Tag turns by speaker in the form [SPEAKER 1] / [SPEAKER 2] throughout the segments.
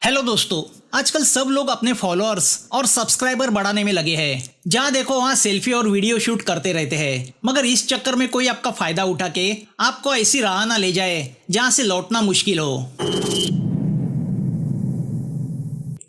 [SPEAKER 1] Hello दोस्तों, आजकल सब लोग अपने फॉलोअर्स और सब्सक्राइबर बढ़ाने में लगे हैं। जहां देखो वहां सेल्फी और वीडियो शूट करते रहते हैं, मगर इस चक्कर में कोई आपका फायदा उठा के आपको ऐसी राह ना ले जाए जहां से लौटना मुश्किल हो।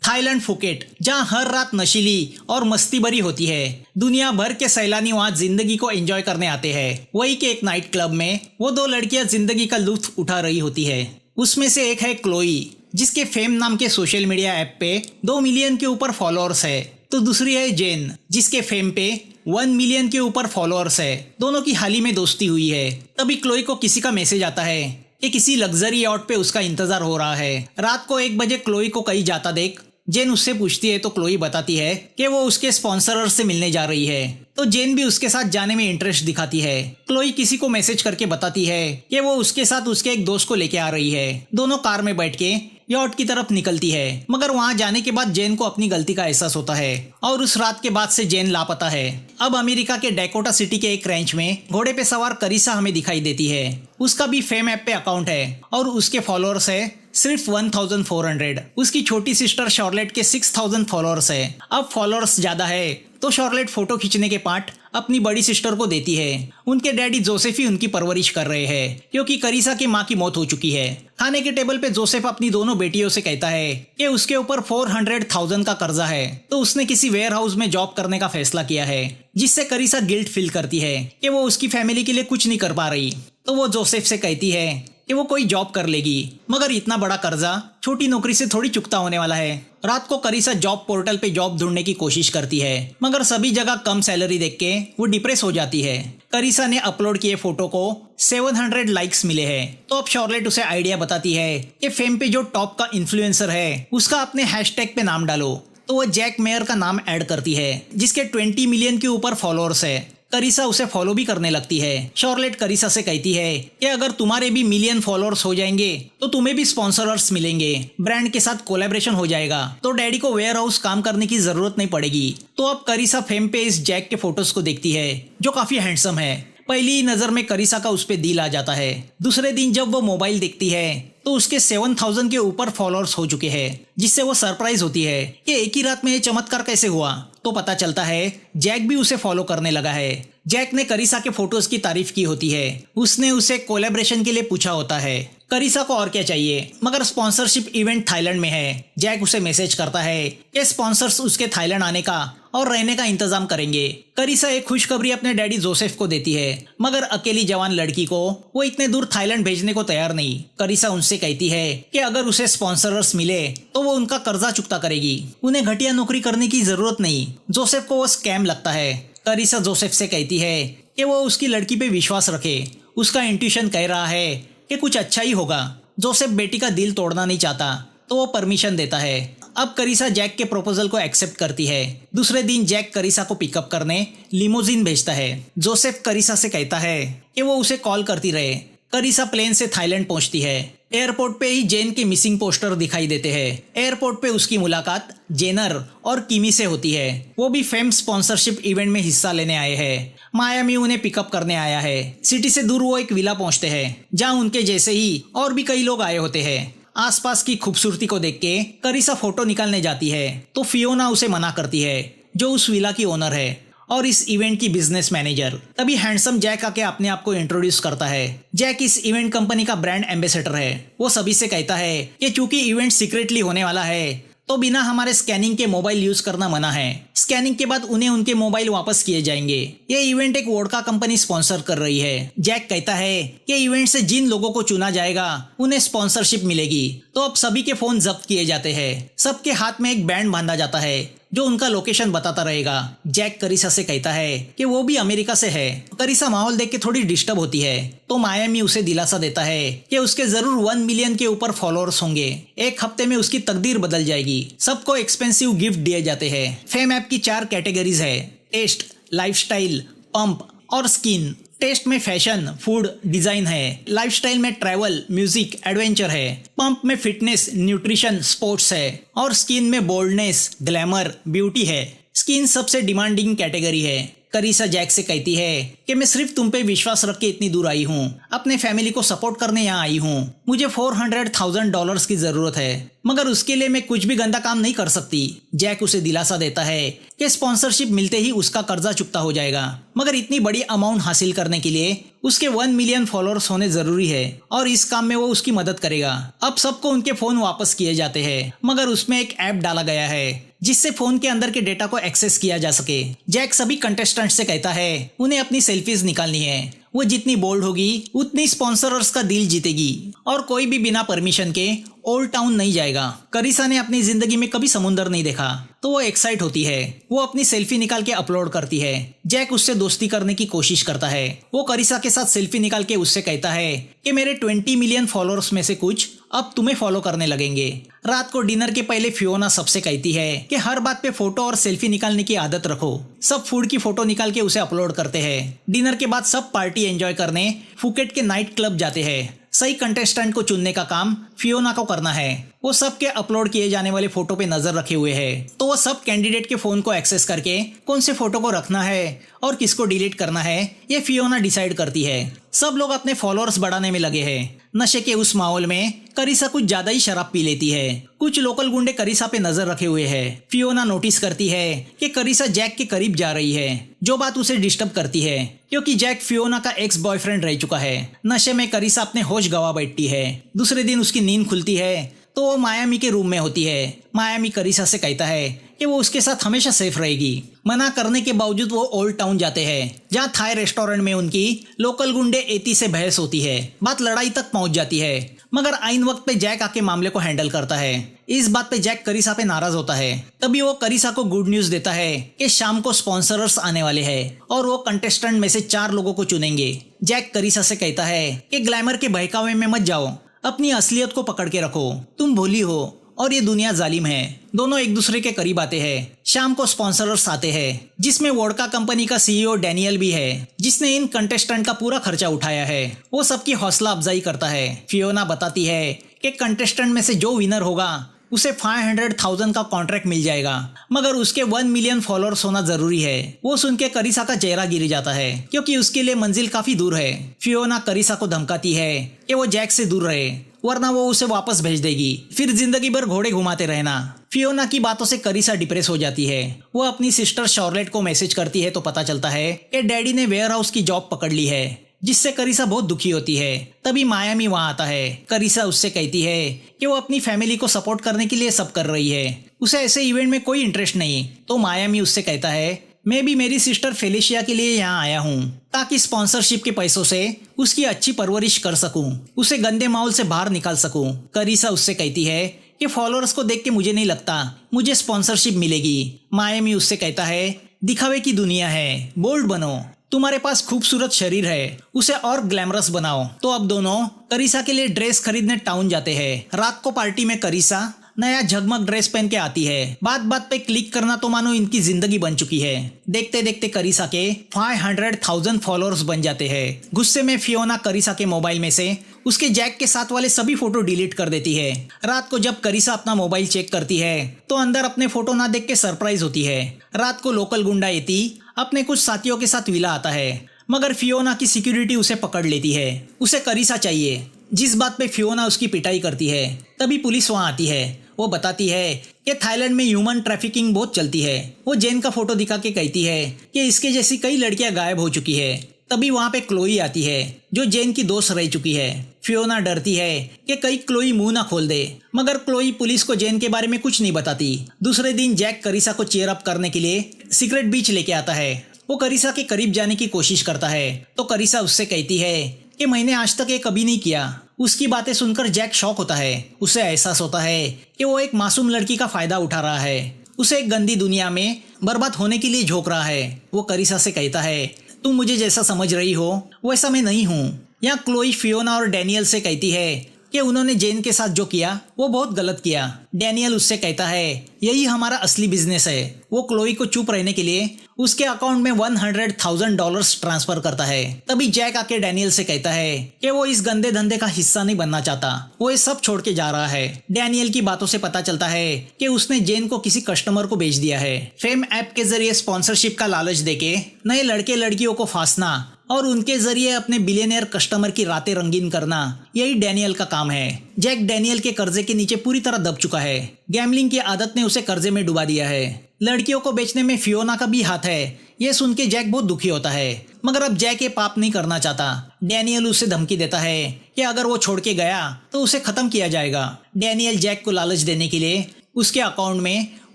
[SPEAKER 1] थाईलैंड फुकेट, जहां हर रात नशीली और मस्ती भरी होती है। दुनिया भर के सैलानी वहां जिंदगी को एंजॉय करने आते हैं। वही के एक नाइट क्लब में वो दो लड़कियां जिंदगी का लुत्फ उठा रही होती है। उसमें से एक है क्लोई, जिसके फेम नाम के सोशल मीडिया ऐप पे 2 मिलियन के ऊपर फॉलोअर्स है, तो दूसरी है जेन, जिसके फेम पे 1 मिलियन के ऊपर फॉलोअर्स है। दोनों की हाल ही में दोस्ती हुई है। तभी क्लोई को किसी का मैसेज आता है कि किसी लग्जरी यॉट पे उसका इंतजार हो रहा है। रात को 1 बजे क्लोई को कहीं जाता देख जेन उससे पूछती है, तो क्लोई बताती है कि वो उसके स्पॉन्सरर से मिलने जा रही है। तो जेन भी उसके साथ जाने में इंटरेस्ट दिखाती है। क्लोई किसी को मैसेज करके बताती है कि वो उसके साथ उसके एक दोस्त को लेके आ रही है। दोनों कार में बैठ के यॉट की तरफ निकलती है, मगर वहां जाने के बाद जेन को अपनी गलती का एहसास होता है और उस रात के बाद से जेन लापता है। अब अमेरिका के डैकोटा सिटी के एक रैंच में घोड़े पे सवार करीसा हमें दिखाई देती है। उसका भी फेम ऐप पे अकाउंट है और उसके फॉलोअर्स है सिर्फ 1400। उसकी छोटी सिस्टर शॉर्लेट के 6000 फॉलोअर्स है। अब फॉलोअर्स ज्यादा है तो शॉर्लेट फोटो खींचने के पार्ट अपनी बड़ी सिस्टर को देती है। उनके डैडी जोसेफ ही उनकी परवरिश कर रहे हैं, क्योंकि करीसा की माँ की मौत हो चुकी है। खाने के टेबल पे जोसेफ अपनी दोनों बेटियों से कहता है कि उसके ऊपर 400,000 का कर्जा है, तो उसने किसी वेयर हाउस में जॉब करने का फैसला किया है, जिससे करीसा गिल्ट फील करती है कि वो उसकी फैमिली के लिए कुछ नहीं कर पा रही। तो वो जोसेफ से कहती है कि वो कोई जॉब कर लेगी, मगर इतना बड़ा कर्जा छोटी नौकरी से थोड़ी चुकता होने वाला है। रात को करीसा जॉब पोर्टल पे जॉब ढूंढने की कोशिश करती है, मगर सभी जगह कम सैलरी देख के वो डिप्रेस हो जाती है। करीसा ने अपलोड किए फोटो को 700 लाइक्स मिले हैं। तो अब शॉर्लेट उसे आइडिया बताती है कि फेम पे जो टॉप का इन्फ्लुएंसर है उसका अपने हैशटैग पे नाम डालो। तो वो जैक मेयर का नाम ऐड करती है, जिसके 20 मिलियन के ऊपर फॉलोअर्स है। करीसा उसे फॉलो भी करने लगती है। शॉर्लेट करीसा से कहती है कि अगर तुम्हारे भी मिलियन फॉलोअर्स हो जाएंगे तो तुम्हें भी स्पॉन्सरर्स मिलेंगे, ब्रांड के साथ कोलैबोरेशन हो जाएगा, तो डैडी को वेयर हाउस काम करने की जरूरत नहीं पड़ेगी। तो अब करीसा फेम पे इस जैक के फोटोज को देखती है, जो काफी हैंडसम है। पहली नजर में करीसा का उस पे दिल आ जाता है। दूसरे दिन जब वो मोबाइल देखती है तो उसके 7000 के ऊपर फॉलोअर्स हो चुके हैं, जिससे वो सरप्राइज होती है कि एक ही रात में ये चमत्कार कैसे हुआ। तो पता चलता है जैक भी उसे फॉलो करने लगा है। जैक ने करीसा के फोटोज की तारीफ की होती है। उसने उसे कोलैबोरेशन के लिए पूछा होता है। करीसा को और क्या चाहिए, मगर स्पॉन्सरशिप इवेंट थाईलैंड में है। जैक उसे मैसेज करता है कि स्पॉन्सर्स उसके थाईलैंड आने का और रहने का इंतजाम करेंगे। करीसा एक खुशखबरी अपने डैडी जोसेफ को देती है, मगर अकेली जवान लड़की को वो इतने दूर थाईलैंड भेजने को तैयार नहीं। करीसा उनसे कहती है कि अगर उसे स्पॉन्सरर्स मिले तो वो उनका कर्जा चुकता करेगी, उन्हें घटिया नौकरी करने की जरूरत नहीं। जोसेफ को वो स्कैम लगता है। करीसा जोसेफ से कहती है कि वो उसकी लड़की पे विश्वास रखे। उसका इंट्यूशन कह रहा है कि कुछ अच्छा ही होगा। जोसेफ बेटी का दिल तोड़ना नहीं चाहता, तो वो परमिशन देता है। अब करीसा जैक के प्रपोजल को एक्सेप्ट करती है। दूसरे दिन जैक करीसा को पिकअप करने लिमोजिन भेजता है। जोसेफ करीसा से कहता है कि वो उसे कॉल करती रहे। करीसा प्लेन से थाईलैंड पहुंचती है। एयरपोर्ट पे ही जेन के मिसिंग पोस्टर दिखाई देते हैं। एयरपोर्ट पे उसकी मुलाकात जेनर और किमी से होती है। वो भी फेम स्पॉन्सरशिप इवेंट में हिस्सा लेने आए हैं। मायामी उन्हें पिकअप करने आया है। सिटी से दूर वो एक विला पहुंचते हैं, जहां उनके जैसे ही और भी कई लोग आए होते हैं। आसपास की खूबसूरती को देख के करीसा फोटो निकालने जाती है, तो फियोना उसे मना करती है, जो उस विला की ओनर है और इस इवेंट की बिजनेस मैनेजर। तभी हैंडसम जैक आके अपने आप को इंट्रोड्यूस करता है। जैक इस इवेंट कंपनी का ब्रांड एम्बेसडर है। वो सभी से कहता है कि चूंकि इवेंट सीक्रेटली होने वाला है, तो बिना हमारे स्कैनिंग के मोबाइल यूज करना मना है। स्कैनिंग के बाद उन्हें उनके मोबाइल वापस किए जाएंगे। ये इवेंट एक वोडका कंपनी स्पॉन्सर कर रही है। जैक कहता है कि इवेंट से जिन लोगों को चुना जाएगा उन्हें स्पॉन्सरशिप मिलेगी। तो अब सभी के फोन जब्त किए जाते हैं। सबके हाथ में एक बैंड बांधा जाता है जो उनका लोकेशन बताता रहेगा। जैक करीसा से कहता है कि वो भी अमेरिका से है। करीसा माहौल देख के थोड़ी डिस्टर्ब होती है, तो मायामी उसे दिलासा देता है कि उसके जरूर 1 मिलियन के ऊपर फॉलोअर्स होंगे। एक हफ्ते में उसकी तकदीर बदल जाएगी। सबको एक्सपेंसिव गिफ्ट दिए जाते हैं। फेम ऐप की 4 कैटेगरीज है: टेस्ट, लाइफस्टाइल, पंप और स्किन। टेस्ट में फैशन, फूड, डिजाइन है। लाइफस्टाइल में ट्रैवल, म्यूजिक, एडवेंचर है। पंप में फिटनेस, न्यूट्रिशन, स्पोर्ट्स है। और स्किन में बोल्डनेस, ग्लैमर, ब्यूटी है। स्किन सबसे डिमांडिंग कैटेगरी है। करीसा जैक से कहती है कि मैं सिर्फ तुम पे विश्वास रख के इतनी दूर आई हूँ, अपने फैमिली को सपोर्ट करने यहाँ आई हूँ। मुझे $400,000 की जरूरत है, मगर उसके लिए मैं कुछ भी गंदा काम नहीं कर सकती। जैक उसे दिलासा देता है कि स्पॉन्सरशिप मिलते ही उसका कर्जा चुकता हो जाएगा, मगर इतनी बड़ी अमाउंट हासिल करने के लिए उसके 1 मिलियन फॉलोअर्स होने जरूरी है और इस काम में वो उसकी मदद करेगा। अब सबको उनके फोन वापस किए जाते हैं, मगर उसमें एक ऐप डाला गया है जिससे फोन के अंदर के डेटा को एक्सेस किया जा सके। जैक सभी कंटेस्टेंट से कहता है उन्हें अपनी सेल्फीज निकालनी है, वो जितनी बोल्ड होगी उतनी स्पॉन्सरर्स का दिल जीतेगी और कोई भी बिना परमिशन के ओल्ड टाउन नहीं जाएगा। करीसा ने अपनी जिंदगी में कभी समुंदर नहीं देखा तो वो एक्साइट होती है। वो अपनी सेल्फी निकाल के अपलोड करती है। जैक उससे दोस्ती करने की कोशिश करता है। वो करीसा के साथ सेल्फी निकाल के उससे कहता है कि मेरे 20 मिलियन फॉलोअर्स में से कुछ अब तुम्हें फॉलो करने लगेंगे। रात को डिनर के पहले फियोना सबसे कहती है कि हर बात पे फोटो और सेल्फी निकालने की आदत रखो। सब फूड की फोटो निकाल के उसे अपलोड करते हैं। डिनर के बाद सब पार्टी एंजॉय करने फुकेट के नाइट क्लब जाते हैं। सही कंटेस्टेंट को चुनने का काम फियोना को करना है। वो सब के अपलोड किए जाने वाले फोटो पे नजर रखे हुए है, तो वो सब कैंडिडेट के फोन को एक्सेस करके कौन से फोटो को रखना है और किसको डिलीट करना है ये फियोना डिसाइड करती है। सब लोग अपने फॉलोअर्स बढ़ाने में लगे हैं। नशे के उस माहौल में करीसा कुछ ज्यादा ही शराब पी लेती है। कुछ लोकल गुंडे करीसा पे नजर रखे हुए हैं। फियोना नोटिस करती है कि करीसा जैक के करीब जा रही है, जो बात उसे डिस्टर्ब करती है क्योंकि जैक फियोना का एक्स बॉयफ्रेंड रह चुका है। नशे में करीसा अपने होश गवा बैठती है। दूसरे दिन उसकी नींद खुलती है तो वो मायामी के रूम में होती है। मायामी करीसा से कहता है कि वो उसके साथ हमेशा सेफ रहेगी। मना करने के बावजूद वो ओल्ड टाउन जाते हैं, जहाँ थाई रेस्टोरेंट में उनकी लोकल गुंडे एती से बहस होती है। बात लड़ाई तक पहुंच जाती है, मगर आइन वक्त पे जैक आके मामले को हैंडल करता है। इस बात पे जैक करीसा पे नाराज होता है। तभी वो करीसा को गुड न्यूज देता है कि शाम को स्पॉन्सरर्स आने वाले हैं और वो कंटेस्टेंट में से 4 लोगों को चुनेंगे। जैक करीसा से कहता है कि ग्लैमर के बहकावे में मत जाओ, अपनी असलियत को पकड़ के रखो। तुम भोली हो और ये दुनिया जालिम है। दोनों एक दूसरे के करीब आते हैं। शाम को स्पॉन्सरर्स आते हैं, जिसमें वोडका कंपनी का सीईओ डैनियल भी है, जिसने इन कंटेस्टेंट का पूरा खर्चा उठाया है। वो सबकी हौसला अफजाई करता है। फियोना बताती है कि कंटेस्टेंट में से जो विनर होगा उसे 500,000 का कॉन्ट्रैक्ट मिल जाएगा, मगर उसके 1 मिलियन फॉलोअर्स होना जरूरी है। वो सुन के करीसा का चेहरा गिर जाता है क्योंकि उसके लिए मंजिल काफी दूर है। फियोना करीसा को धमकाती है कि वो जैक से दूर रहे, वरना वो उसे वापस भेज देगी, फिर जिंदगी भर घोड़े घुमाते रहना। फियोना की बातों से करीसा डिप्रेस हो जाती है। वो अपनी सिस्टर शॉर्लेट को मैसेज करती है तो पता चलता है कि डैडी ने वेयर हाउस की जॉब पकड़ ली है, जिससे करीसा बहुत दुखी होती है। तभी मायामी वहां आता है। करीसा उससे कहती है कि वो अपनी फैमिली को सपोर्ट करने के लिए सब कर रही है, उसे ऐसे इवेंट में कोई इंटरेस्ट नहीं। तो मायामी उससे कहता है मैं भी मेरी सिस्टर फेलिशिया के लिए यहाँ आया हूँ, ताकि स्पॉन्सरशिप के पैसों से उसकी अच्छी परवरिश कर सकूं, उसे गंदे माहौल से बाहर निकाल सकूं। करीसा उससे कहती है कि फॉलोअर्स को देख के मुझे नहीं लगता मुझे स्पॉन्सरशिप मिलेगी। मायामी उससे कहता है दिखावे की दुनिया है, बोल्ड बनो, तुम्हारे पास खूबसूरत शरीर है, उसे और ग्लैमरस बनाओ। तो अब दोनों करीसा के लिए ड्रेस खरीदने टाउन जाते हैं। रात को पार्टी में करीसा नया झगमग ड्रेस पहन के आती है। बात बात पे क्लिक करना तो मानो इनकी जिंदगी बन चुकी है। देखते देखते करीसा के 500,000 फॉलोअर्स बन जाते हैं। गुस्से में फियोना करीसा के मोबाइल में से उसके जैक के साथ वाले सभी फोटो डिलीट कर देती है। रात को जब करीसा अपना मोबाइल चेक करती है तो अंदर अपने फोटो ना देख के सरप्राइज होती है। रात को लोकल गुंडा एती अपने कुछ साथियों के साथ विला आता है, मगर फियोना की सिक्योरिटी उसे पकड़ लेती है। उसे करीसा चाहिए, जिस बात पे फियोना उसकी पिटाई करती है। तभी पुलिस वहां आती है। वो बताती है कि थाईलैंड में ह्यूमन ट्रैफिकिंग बहुत चलती है। वो जेन का फोटो दिखा के कहती है कि इसके जैसी कई लड़कियां गायब हो चुकी है। तभी वहां पे क्लोई आती है, जो जेन की दोस्त रह चुकी है। फियोना डरती है कि कहीं क्लोई मुंह ना खोल दे, मगर क्लोई पुलिस को जेन के बारे में कुछ नहीं बताती। दूसरे दिन जैक करीसा को चीयर अप करने के लिए सीक्रेट बीच लेके आता है। वो करीसा के करीब जाने की कोशिश करता है तो करीसा उससे कहती है कि मैंने आज तक ये कभी नहीं किया। उसकी बातें सुनकर जैक शॉक होता है। उसे एहसास होता है कि वो एक मासूम लड़की का फायदा उठा रहा है, उसे एक गंदी दुनिया में बर्बाद होने के लिए झोंक रहा है। वो करीसा से कहता है तुम मुझे जैसा समझ रही हो वैसा मैं नहीं हूँ। यहाँ क्लोई फियोना और डैनियल से कहती है कि उन्होंने जेन के साथ जो किया वो बहुत गलत किया। डैनियल उससे कहता है यही हमारा असली बिजनेस है, वो क्लोई को चुप रहने के लिए उसके अकाउंट में $100,000 ट्रांसफर करता है। तभी जैक आके डैनियल से कहता है कि वो इस गंदे धंधे का हिस्सा नहीं बनना चाहता, वो ये सब छोड़ के जा रहा है। डैनियल की बातों से पता चलता है कि उसने जेन को किसी कस्टमर को बेच दिया है। फेम ऐप के जरिए स्पॉन्सरशिप का लालच देके नए लड़के लड़कियों को फांसना और उनके जरिए अपने बिलियनियर कस्टमर की रातें रंगीन करना, यही डैनियल का काम है। जैक डैनियल के कर्जे के नीचे पूरी तरह दब चुका है। गैम्बलिंग की आदत ने उसे कर्जे में डुबा दिया है। लड़कियों को बेचने में फियोना का भी हाथ है। ये सुन के जैक बहुत दुखी होता है, मगर अब जैक ये पाप नहीं करना चाहता। डैनियल उसे धमकी देता है कि अगर वो छोड़ के गया तो उसे खत्म किया जाएगा। डैनियल जैक को लालच देने के लिए उसके अकाउंट में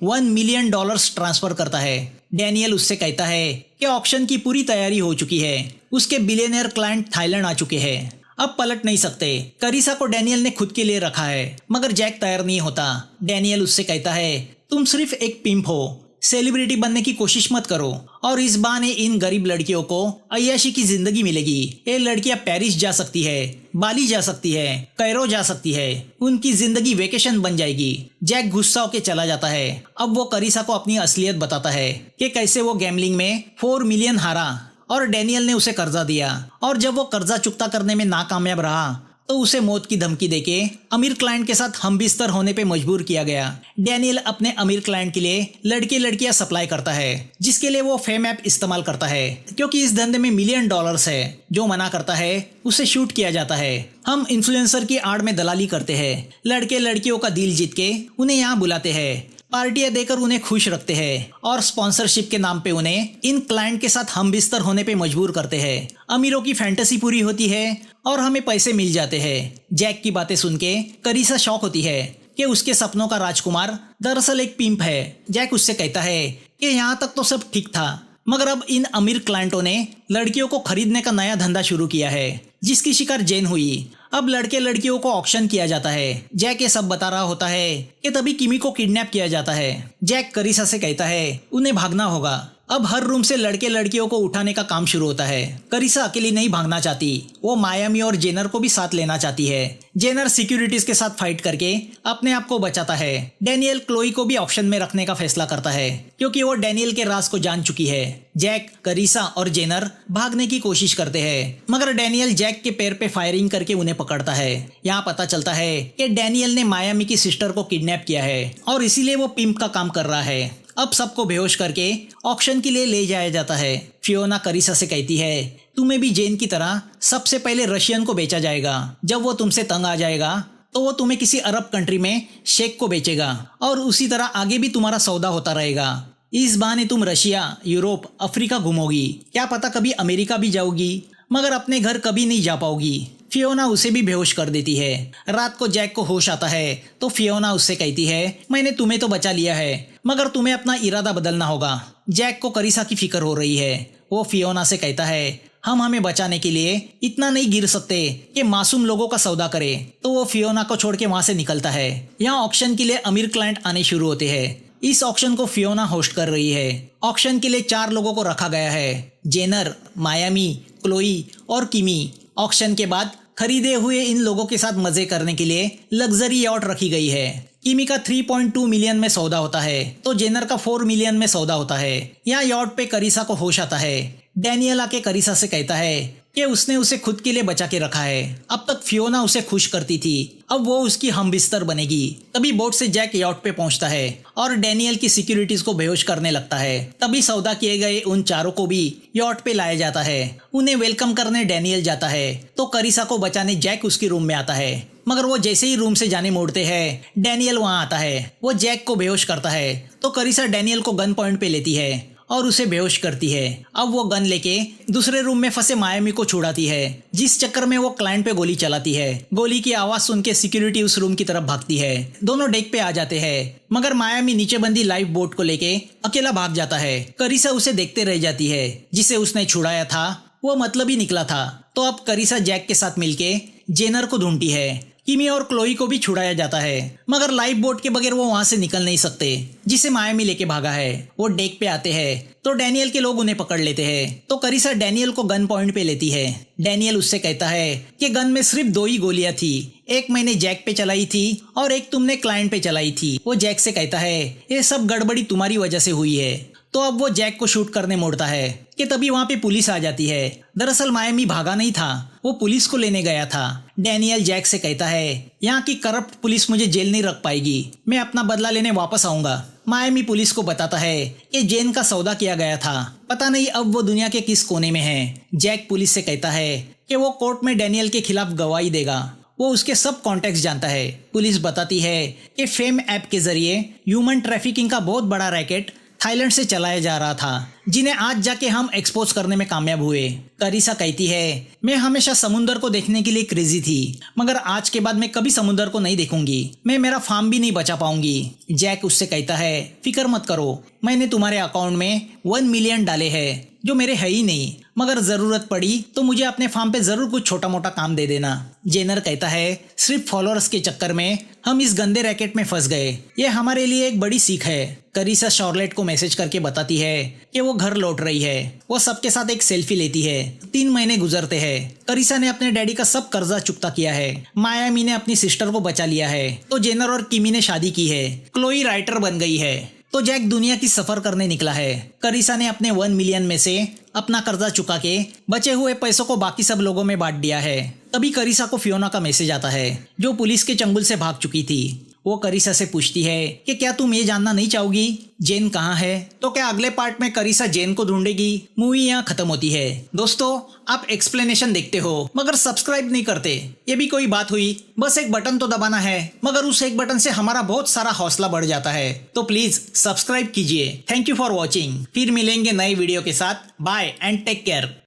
[SPEAKER 1] $1 मिलियन ट्रांसफर करता है। डैनियल उससे कहता है कि ऑक्शन की पूरी तैयारी हो चुकी है। उसके बिलियनियर क्लाइंट थाईलैंड आ चुके हैं, अब पलट नहीं सकते। करीसा को डैनियल ने खुद के लिए रखा है, मगर जैक तैयार नहीं होता। डैनियल उससे कहता है तुम सिर्फ एक पिंप हो, सेलिब्रिटी बनने की कोशिश मत करो और इस बहाने इन गरीब लड़कियों को अय्याशी की जिंदगी मिलेगी। ये लड़कियां पेरिस जा सकती है, बाली जा सकती है, कैरो जा सकती है, उनकी जिंदगी वेकेशन बन जाएगी। जैक गुस्सा होके चला जाता है। अब वो करीसा को अपनी असलियत बताता है कि कैसे वो गैम्बलिंग में 4 मिलियन हारा और डैनियल ने उसे कर्जा दिया, और जब वो कर्जा चुकता करने में नाकामयाब रहा तो उसे मौत की धमकी देके अमीर क्लाइंट के साथ हम बिस्तर होने पे मजबूर किया गया। डैनियल अपने अमीर क्लाइंट के लिए लड़के लड़कियां सप्लाई करता है, जिसके लिए वो फेम ऐप इस्तेमाल करता है, क्योंकि इस धंधे में $1 मिलियन है। जो मना करता है उसे शूट किया जाता है। हम इन्फ्लुएंसर की आड़ में दलाली करते हैं, लड़के लड़कियों का दिल जीत के उन्हें यहाँ बुलाते हैं, पार्टियां देकर उन्हें खुश रखते हैं और स्पॉन्सरशिप के नाम पे उन्हें इन क्लाइंट के साथ हम बिस्तर होने पे मजबूर करते हैं। अमीरों की फैंटेसी पूरी होती है और हमें पैसे मिल जाते हैं। जैक की बातें सुन के करीसा शॉक होती है कि उसके सपनों का राजकुमार दरअसल एक पिंप है। जैक उससे कहता है कि यहाँ तक तो सब ठीक था, मगर अब इन अमीर क्लाइंटों ने लड़कियों को खरीदने का नया धंधा शुरू किया है, जिसकी शिकार जेन हुई। अब लड़के लड़कियों को ऑक्शन किया जाता है। जैक ये सब बता रहा होता है कि तभी किमी को किडनैप किया जाता है। जैक करीसा से कहता है उन्हें भागना होगा। अब हर रूम से लड़के लड़कियों को उठाने का काम शुरू होता है। करीसा अकेली नहीं भागना चाहती, वो मायामी और जेनर को भी साथ लेना चाहती है। जेनर सिक्योरिटीज के साथ फाइट करके अपने आप को बचाता है। डैनियल क्लोई को भी ऑप्शन में रखने का फैसला करता है, क्योंकि वो डैनियल के राज को जान चुकी है। जैक, करीसा और जेनर भागने की कोशिश करते हैं, मगर डैनियल जैक के पैर पे फायरिंग करके उन्हें पकड़ता है। यहाँ पता चलता है कि डैनियल ने मायामी की सिस्टर को किडनैप किया है और इसीलिए वो पिंप का काम कर रहा है। अब सबको बेहोश करके ऑक्शन के लिए ले जाया जाता है। फियोना करीसा से कहती है तुम्हें भी जेन की तरह सबसे पहले रशियन को बेचा जाएगा। जब वो तुमसे तंग आ जाएगा तो वो तुम्हें किसी अरब कंट्री में शेख को बेचेगा और उसी तरह आगे भी तुम्हारा सौदा होता रहेगा। इस बहाने तुम रशिया, यूरोप, अफ्रीका घूमोगी, क्या पता कभी अमेरिका भी जाओगी, मगर अपने घर कभी नहीं जा पाओगी। फियोना उसे भी बेहोश कर देती है। रात को जैक को होश आता है तो फियोना उससे कहती है मैंने तुम्हें तो बचा लिया है, मगर तुम्हें अपना इरादा बदलना होगा। जैक को करीसा की फिक्र हो रही है। वो फियोना से कहता है हम हमें बचाने के लिए इतना नहीं गिर सकते कि मासूम लोगों का सौदा करे। तो वो फियोना को छोड़ के वहां से निकलता है। यहाँ ऑक्शन के लिए अमीर क्लाइंट आने शुरू होते हैं। इस ऑक्शन को फियोना होस्ट कर रही है। ऑक्शन के लिए 4 लोगों को रखा गया है, जेनर, मायामी, क्लोई और किमी। ऑक्शन के बाद खरीदे हुए इन लोगों के साथ मजे करने के लिए लग्जरी यॉट रखी गई है। किमी का 3.2 मिलियन में सौदा होता है तो जेनर का 4 मिलियन में सौदा होता है। यहाँ यॉट पे करीसा को होश आता है। डैनियल आके करीसा से कहता है कि उसने उसे खुद के लिए बचा के रखा है। अब तक फियोना उसे खुश करती थी, अब वो उसकी हमबिस्तर बनेगी। तभी बोट से जैक यॉट पे पहुंचता है और डैनियल की सिक्योरिटीज को बेहोश करने लगता है। तभी सौदा किए गए उन 4 को भी यॉट पे लाया जाता है। उन्हें वेलकम करने डैनियल जाता है तो करीसा को बचाने जैक उसके रूम में आता है, मगर वो जैसे ही रूम से जाने मोड़ते हैं डैनियल वहां आता है। वो जैक को बेहोश करता है तो करीसा डैनियल को गन पॉइंट पे लेती है और उसे बेहोश करती है। अब वो गन लेके दूसरे रूम में फंसे मायामी को छुड़ाती है, जिस चक्कर में वो क्लाइंट पे गोली चलाती है। गोली की आवाज सुन के सिक्योरिटी उस रूम की तरफ भागती है। दोनों डेक पे आ जाते हैं, मगर मायामी नीचे बंदी लाइफ बोट को लेके अकेला भाग जाता है। करीसा उसे देखते रह जाती है। जिसे उसने छुड़ाया था वो मतलब ही निकला था। तो अब करीसा जैक के साथ मिलके जेनर को ढूंढती है। किमी और क्लोई को भी छुड़ाया जाता है, मगर लाइफ बोट के बगैर वो वहां से निकल नहीं सकते, जिसे मायामी लेके भागा है। वो डेक पे आते हैं तो डैनियल के लोग उन्हें पकड़ लेते हैं। तो करीसा डैनियल को गन पॉइंट पे लेती है। डैनियल उससे कहता है कि गन में सिर्फ 2 ही गोलियां थी, एक मैंने जैक पे चलाई थी और एक तुमने क्लाइंट पे चलाई थी। वो जैक से कहता है ये सब गड़बड़ी तुम्हारी वजह से हुई है। तो अब वो जैक को शूट करने मोड़ता है कि तभी वहाँ पे पुलिस आ जाती है। दरअसल मायामी भागा नहीं था, वो पुलिस को लेने गया था। डैनियल जैक से कहता है यहाँ की करप्ट पुलिस मुझे जेल नहीं रख पाएगी, मैं अपना बदला लेने वापस आऊंगा। मायामी पुलिस को बताता है कि जेन का सौदा किया गया था, पता नहीं अब वो दुनिया के किस कोने में है। जैक पुलिस से कहता है कि वो कोर्ट में डैनियल के खिलाफ गवाही देगा, वो उसके सब कॉन्टेक्ट जानता है। पुलिस बताती है कि फेम ऐप के जरिए ह्यूमन ट्रैफिकिंग का बहुत बड़ा रैकेट थाईलैंड से चलाया जा रहा था, जिन्हें आज जाके हम एक्सपोज करने में कामयाब हुए। करिसा कहती है मैं हमेशा समुंदर को देखने के लिए क्रेजी थी, मगर आज के बाद मैं कभी समुंदर को नहीं देखूंगी, मैं मेरा फार्म भी नहीं बचा पाऊंगी। जैक उससे कहता है फिक्र मत करो, मैंने तुम्हारे अकाउंट में 1 मिलियन डाले हैं जो मेरे है ही नहीं, मगर जरूरत पड़ी तो मुझे अपने फार्म पे जरूर कुछ छोटा मोटा काम दे देना। जेनर कहता है सिर्फ फॉलोअर्स के चक्कर में हम इस गंदे रैकेट में फंस गए, ये हमारे लिए एक बड़ी सीख है। करिसा शॉर्लेट को मैसेज करके बताती है कि वो घर लौट रही है। वो सबके साथ एक सेल्फी लेती है। 3 महीने गुजरते हैं। करिसा ने अपने डैडी का सब कर्जा चुकता किया है। मायामी ने अपनी सिस्टर को बचा लिया है। तो जेनर और किमी ने शादी की है। क्लोई राइटर बन गई है। तो जैक दुनिया की सफर करने निकला है। करिसा ने अपने 1 मिलियन में से अपना कर्जा चुका के बचे हुए पैसों को बाकी सब लोगों में बांट दिया है। तभी करिसा को फियोना का मैसेज आता है, जो पुलिस के चंगुल से भाग चुकी थी। वो करिसा से पूछती है कि क्या तुम ये जानना नहीं चाहोगी जेन कहाँ है। तो क्या अगले पार्ट में करिसा जेन को ढूंढेगी? मूवी यहाँ खत्म होती है। दोस्तों आप एक्सप्लेनेशन देखते हो मगर सब्सक्राइब नहीं करते, ये भी कोई बात हुई? बस एक बटन तो दबाना है, मगर उस एक बटन से हमारा बहुत सारा हौसला बढ़ जाता है। तो प्लीज सब्सक्राइब कीजिए। Thank you for watching. फिर मिलेंगे नए वीडियो के साथ। Bye and take care.